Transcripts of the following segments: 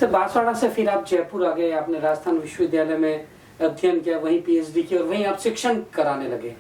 Sir Banswara से फिर आप जयपुर आ गए, आपने राजस्थान विश्वविद्यालय में अध्ययन किया, वहीं पीएचडी की और वहीं आप शिक्षण कराने लगे,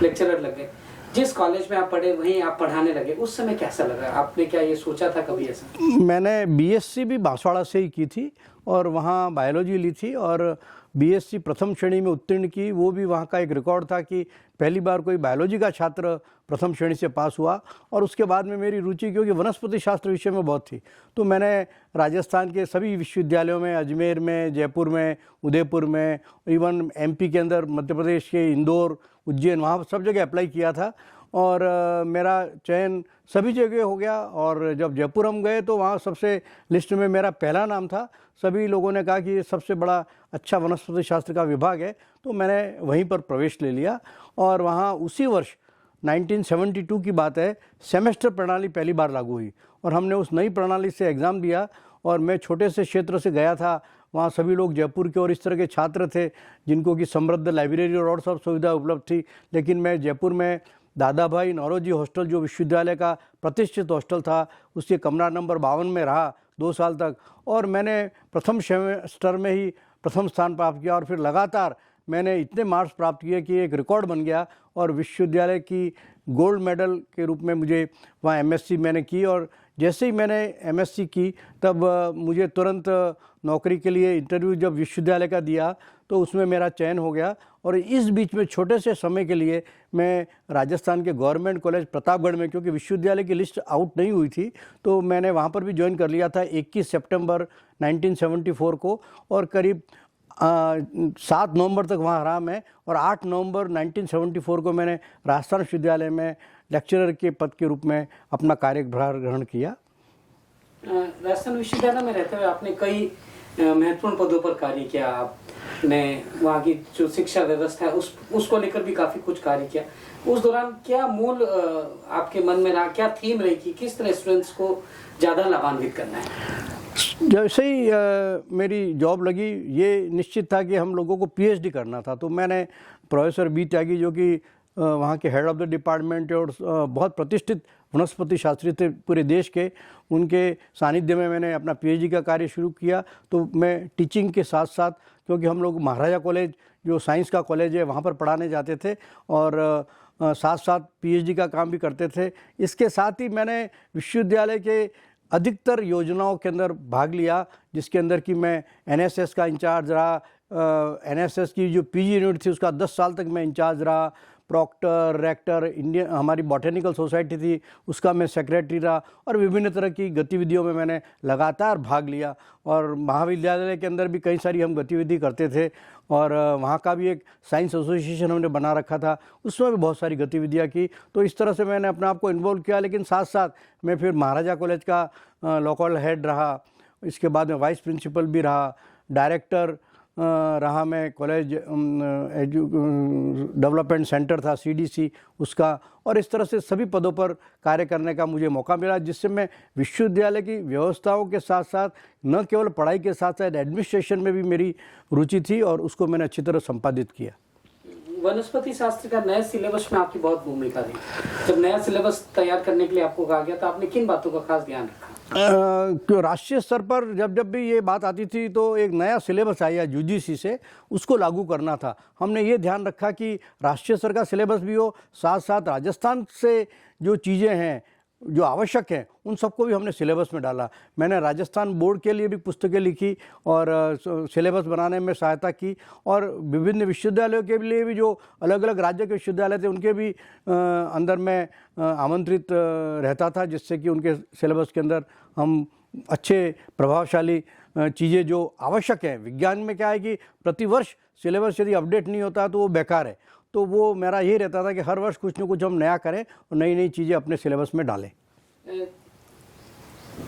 लेक्चरर लगे। जिस कॉलेज में आप पढ़े वहीं आप पढ़ाने लगे, उस समय कैसा लगा? आपने क्या ये सोचा था कभी ऐसा? मैंने बीएससी भी बांसवाड़ा से ही की थी और वहाँ बायोलॉजी ली थी और बीएससी प्रथम श्रेणी में उत्तीर्ण की। वो भी वहाँ का एक रिकॉर्ड था कि पहली बार कोई बायोलॉजी का छात्र प्रथम श्रेणी से पास हुआ। और उसके बाद में मेरी रुचि क्योंकि वनस्पति शास्त्र विषय में बहुत थी, तो मैंने राजस्थान के सभी विश्वविद्यालयों में, अजमेर में, जयपुर में, उदयपुर में, इवन एमपी के अंदर मध्य प्रदेश के इंदौर, उज्जैन, वहाँ सब जगह अप्लाई किया था और मेरा चयन सभी जगह हो गया। और जब जयपुर हम गए तो वहाँ सबसे लिस्ट में मेरा पहला नाम था। सभी लोगों ने कहा कि ये सबसे बड़ा अच्छा वनस्पति शास्त्र का विभाग है, तो मैंने वहीं पर प्रवेश ले लिया। और वहाँ उसी वर्ष 1972 की बात है, सेमेस्टर प्रणाली पहली बार लागू हुई और हमने उस नई प्रणाली से एग्ज़ाम दिया। और मैं छोटे से क्षेत्र से गया था, वहाँ सभी लोग जयपुर के और इस तरह के छात्र थे जिनको कि समृद्ध लाइब्रेरी और सब सुविधा उपलब्ध थी। लेकिन मैं जयपुर में दादा भाई नौरोजी हॉस्टल, जो विश्वविद्यालय का प्रतिष्ठित हॉस्टल था, उसके कमरा नंबर 52 में रहा 2 साल तक और मैंने प्रथम सेमेस्टर में ही प्रथम स्थान प्राप्त किया। और फिर लगातार मैंने इतने मार्क्स प्राप्त किए कि एक रिकॉर्ड बन गया और विश्वविद्यालय की गोल्ड मेडल के रूप में मुझे वहाँ एमएससी मैंने की। और जैसे ही मैंने एमएससी की तब मुझे तुरंत नौकरी के लिए इंटरव्यू जब विश्वविद्यालय का दिया तो उसमें मेरा चयन हो गया। और इस बीच में छोटे से समय के लिए मैं राजस्थान के गवर्नमेंट कॉलेज प्रतापगढ़ में, क्योंकि विश्वविद्यालय की लिस्ट आउट नहीं हुई थी, तो मैंने वहाँ पर भी ज्वाइन कर लिया था 21 सितंबर 1974 को। और करीब 7 नवंबर तक वहाँ रहा मैं और 8 नवंबर 1974 को मैंने राजस्थान विश्वविद्यालय में लेक्चरर के पद के रूप में अपना कार्यभार ग्रहण किया। राजस्थान विश्वविद्यालय में रहते हुए आपने कई महत्वपूर्ण पदों पर कार्य किया। आपने वहाँ की जो शिक्षा व्यवस्था है उसको लेकर भी काफी कुछ कार्य किया। उस दौरान क्या मूल आपके मन में रहा, क्या थीम रही कि किस तरह स्टूडेंट्स को ज्यादा लाभान्वित करना है? जैसे ही मेरी जॉब लगी, ये निश्चित था कि हम लोगों को पीएचडी करना था। तो मैंने प्रोफेसर बी त्यागी, जो कि वहाँ के हेड ऑफ द डिपार्टमेंट और बहुत प्रतिष्ठित वनस्पति शास्त्री थे पूरे देश के, उनके सानिध्य में मैंने अपना पीएचडी का कार्य शुरू किया। तो मैं टीचिंग के साथ साथ, क्योंकि हम लोग महाराजा कॉलेज जो साइंस का कॉलेज है वहाँ पर पढ़ाने जाते थे और साथ साथ पीएचडी का काम भी करते थे। इसके साथ ही मैंने विश्वविद्यालय के अधिकतर योजनाओं के अंदर भाग लिया, जिसके अंदर कि मैं एनएसएस का इंचार्ज रहा। एनएसएस की जो पीजी यूनिट थी उसका 10 साल तक मैं इंचार्ज रहा। प्रॉक्टर, रेक्टर, इंडियन हमारी बॉटेनिकल सोसाइटी थी उसका मैं सेक्रेटरी रहा और विभिन्न तरह की गतिविधियों में मैंने लगातार भाग लिया। और महाविद्यालय के अंदर भी कई सारी हम गतिविधि करते थे और वहाँ का भी एक साइंस एसोसिएशन हमने बना रखा था, उसमें भी बहुत सारी गतिविधियाँ की। तो इस तरह से मैंने अपने आप को इन्वॉल्व किया। लेकिन साथ साथ मैं फिर महाराजा कॉलेज का लोकल हेड रहा, इसके बाद में वाइस प्रिंसिपल भी रहा, डायरेक्टर रहा मैं कॉलेज डेवलपमेंट सेंटर था सीडीसी उसका। और इस तरह से सभी पदों पर कार्य करने का मुझे मौका मिला, जिससे मैं विश्वविद्यालय की व्यवस्थाओं के साथ साथ न केवल पढ़ाई के साथ साथ एडमिनिस्ट्रेशन में भी मेरी रुचि थी और उसको मैंने अच्छी तरह संपादित किया। वनस्पति शास्त्र का नए सिलेबस में आपकी बहुत भूमिका थी। जब नया सिलेबस तैयार करने के लिए आपको कहा गया तो आपने किन बातों का खास ध्यान रखा? राष्ट्रीय स्तर पर जब भी ये बात आती थी तो एक नया सिलेबस आया यूजीसी से, उसको लागू करना था। हमने ये ध्यान रखा कि राष्ट्रीय स्तर का सिलेबस भी हो, साथ साथ राजस्थान से जो चीज़ें हैं जो आवश्यक हैं उन सबको भी हमने सिलेबस में डाला। मैंने राजस्थान बोर्ड के लिए भी पुस्तकें लिखी और सिलेबस बनाने में सहायता की और विभिन्न विश्वविद्यालयों के लिए भी जो अलग अलग राज्य के विश्वविद्यालय थे उनके भी अंदर में आमंत्रित रहता था, जिससे कि उनके सिलेबस के अंदर हम अच्छे प्रभावशाली चीज़ें जो आवश्यक हैं। विज्ञान में क्या है कि प्रतिवर्ष सिलेबस यदि अपडेट नहीं होता तो वो बेकार है। तो वो मेरा यही रहता था कि हर वर्ष कुछ न कुछ हम नया करें और नई नई चीज़ें अपने सिलेबस में डालें।